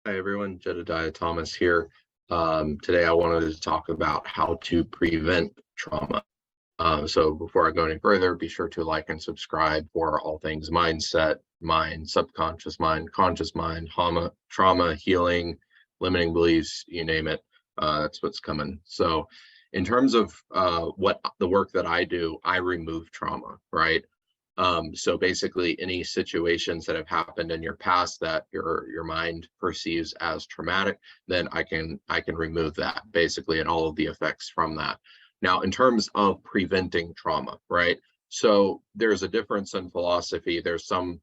Hi everyone, Jedediah Thomas here. Today I wanted to talk about how to prevent trauma. So before I go any further, be sure to like and subscribe for all things mindset, mind, subconscious mind, conscious mind, trauma, healing, limiting beliefs, you name it. That's what's coming. So in terms of what the work that I do, I remove trauma, right? So basically, any situations that have happened in your past that your mind perceives as traumatic, then I can remove that basically and all of the effects from that. Now, in terms of preventing trauma, right? So there's a difference in philosophy. There's some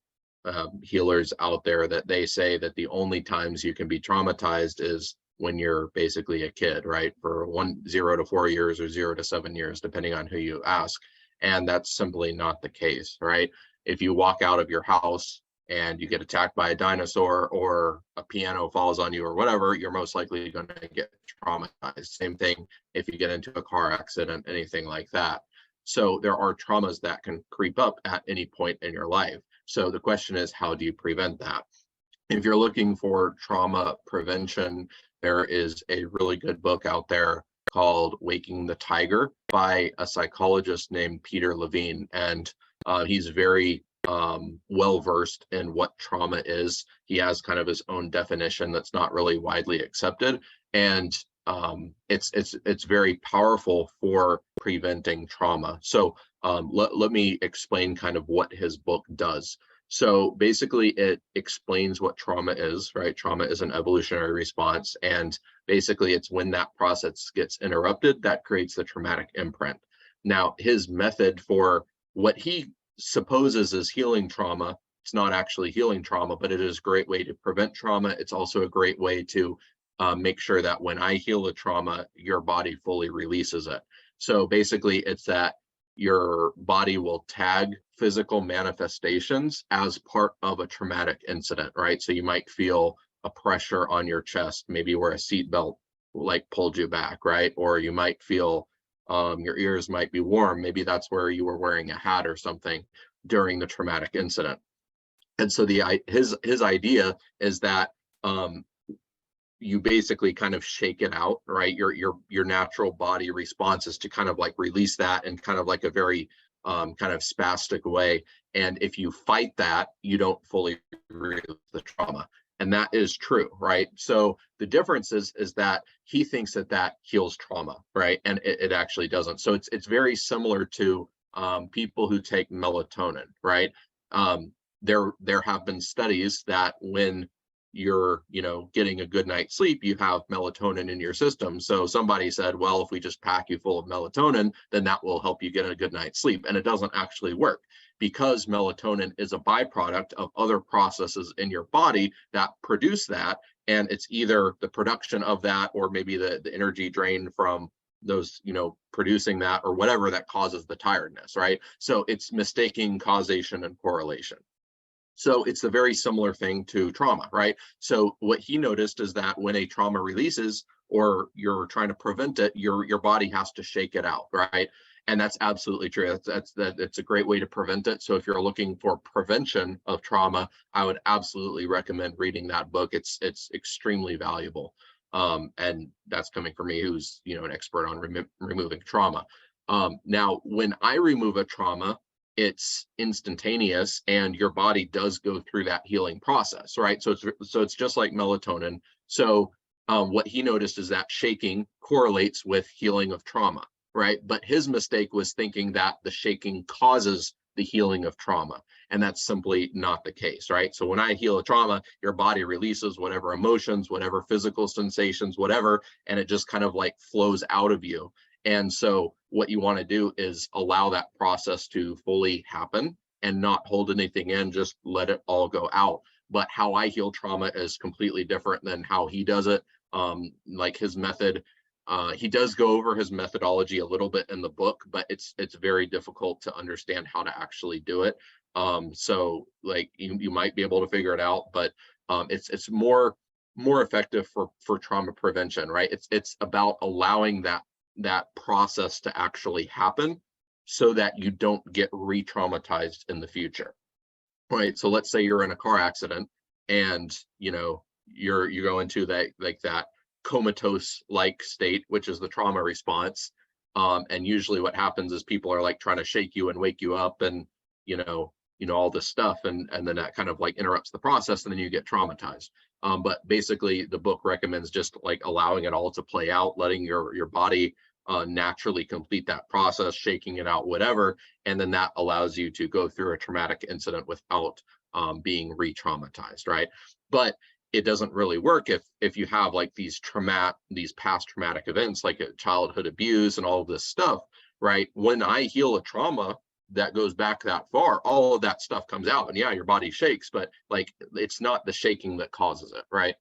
healers out there that they say that the only times you can be traumatized is when you're basically a kid, right? For 0 to 4 years or 0 to 7 years, depending on who you ask. And that's simply not the case, right? If you walk out of your house and you get attacked by a dinosaur or a piano falls on you or whatever, you're most likely going to get traumatized. Same thing if you get into a car accident, anything like that. So there are traumas that can creep up at any point in your life. So the question is, how do you prevent that? If you're looking for trauma prevention, there is a really good book out there called Waking the Tiger by a psychologist named Peter Levine. And he's very well versed in what trauma is. He has kind of his own definition that's not really widely accepted. And it's very powerful for preventing trauma. So let me explain kind of what his book does. So basically, it explains what trauma is, right? Trauma is an evolutionary response. And basically, it's when that process gets interrupted that creates the traumatic imprint. Now, his method for what he supposes is healing trauma, it's not actually healing trauma, but it is a great way to prevent trauma. It's also a great way to make sure that when I heal a trauma, your body fully releases it. So basically, it's that your body will tag physical manifestations as part of a traumatic incident, right? So you might feel a pressure on your chest, maybe where a seatbelt like pulled you back, right? Or you might feel your ears might be warm. Maybe that's where you were wearing a hat or something during the traumatic incident. And so his idea is that you basically kind of shake it out, right? Your natural body response is to kind of like release that in kind of like a very kind of spastic way. And if you fight that, you don't fully release the trauma. And that is true, right? So the difference is that he thinks that heals trauma, right? And it actually doesn't. So it's very similar to people who take melatonin, right? There have been studies that when you're getting a good night's sleep, you have melatonin in your system. So somebody said, well, if we just pack you full of melatonin, then that will help you get a good night's sleep. And it doesn't actually work, because melatonin is a byproduct of other processes in your body that produce that. And it's either the production of that, or maybe the energy drain from those producing that, or whatever that causes the tiredness, right? So it's mistaking causation and correlation. So it's a very similar thing to trauma, right? So what he noticed is that when a trauma releases, or you're trying to prevent it, your body has to shake it out, right? And that's absolutely true. That's a great way to prevent it. So if you're looking for prevention of trauma, I would absolutely recommend reading that book. It's extremely valuable. And that's coming from me, who's an expert on removing trauma. Now, when I remove a trauma, it's instantaneous, and your body does go through that healing process, right? So it's just like melatonin. So what he noticed is that shaking correlates with healing of trauma, right? But his mistake was thinking that the shaking causes the healing of trauma, and that's simply not the case, right? So when I heal a trauma, your body releases whatever emotions, whatever physical sensations, whatever, and it just kind of like flows out of you. And so what you want to do is allow that process to fully happen and not hold anything in, just let it all go out. But how I heal trauma is completely different than how he does it. Like his method, he does go over his methodology a little bit in the book, but it's very difficult to understand how to actually do it. So like you might be able to figure it out, but it's more effective for trauma prevention, right? It's about allowing that process to actually happen so that you don't get re-traumatized in the future, right? So let's say you're in a car accident and you go into that, like that comatose like state, which is the trauma response. And usually what happens is people are like trying to shake you and wake you up, and all this stuff, and then that kind of like interrupts the process, and then you get traumatized. But basically the book recommends just like allowing it all to play out, letting your body naturally complete that process, shaking it out, whatever, and then that allows you to go through a traumatic incident without being re-traumatized, right? But it doesn't really work if you have like these past traumatic events, like a childhood abuse and all of this stuff, right? When I heal a trauma that goes back that far, all of that stuff comes out, and yeah, your body shakes, but like it's not the shaking that causes it, right?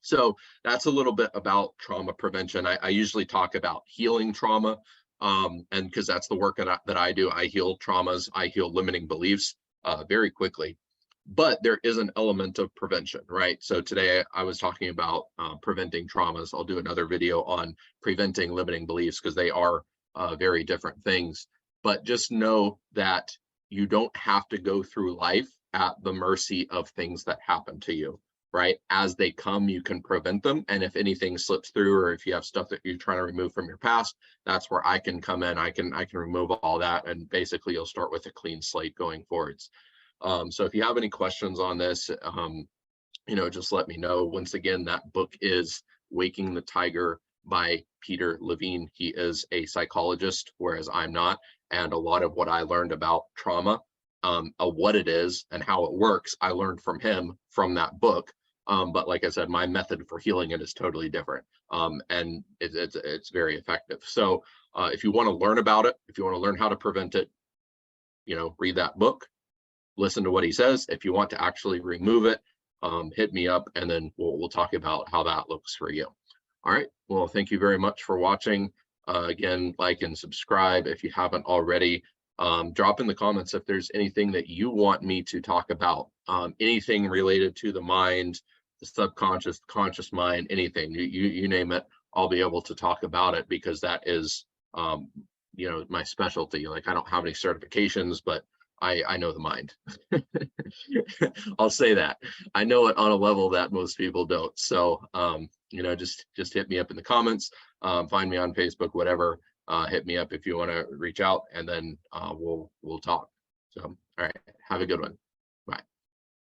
So that's a little bit about trauma prevention. I usually talk about healing trauma, and because that's the work that I do. I heal traumas, I heal limiting beliefs very quickly. But there is an element of prevention, right? So today I was talking about preventing traumas. I'll do another video on preventing limiting beliefs, because they are very different things. But just know that you don't have to go through life at the mercy of things that happen to you, right? As they come, you can prevent them. And if anything slips through, or if you have stuff that you're trying to remove from your past, that's where I can come in. I can remove all that, and basically you'll start with a clean slate going forwards. So if you have any questions on this, just let me know. Once again, that book is Waking the Tiger by Peter Levine. He is a psychologist, whereas I'm not. And a lot of what I learned about trauma, what it is and how it works, I learned from him from that book. But like I said, my method for healing it is totally different, and it's very effective. So if you want to learn about it, if you want to learn how to prevent it, read that book, listen to what he says. If you want to actually remove it, hit me up, and then we'll talk about how that looks for you. All right. Well, thank you very much for watching. Again, like and subscribe if you haven't already. Drop in the comments if there's anything that you want me to talk about, anything related to the mind, the subconscious, conscious mind, anything, you name it, I'll be able to talk about it, because that is, my specialty. Like, I don't have any certifications, but I know the mind. I'll say that. I know it on a level that most people don't. So, just hit me up in the comments, find me on Facebook, whatever. Hit me up if you want to reach out, and then we'll talk. So, all right, have a good one.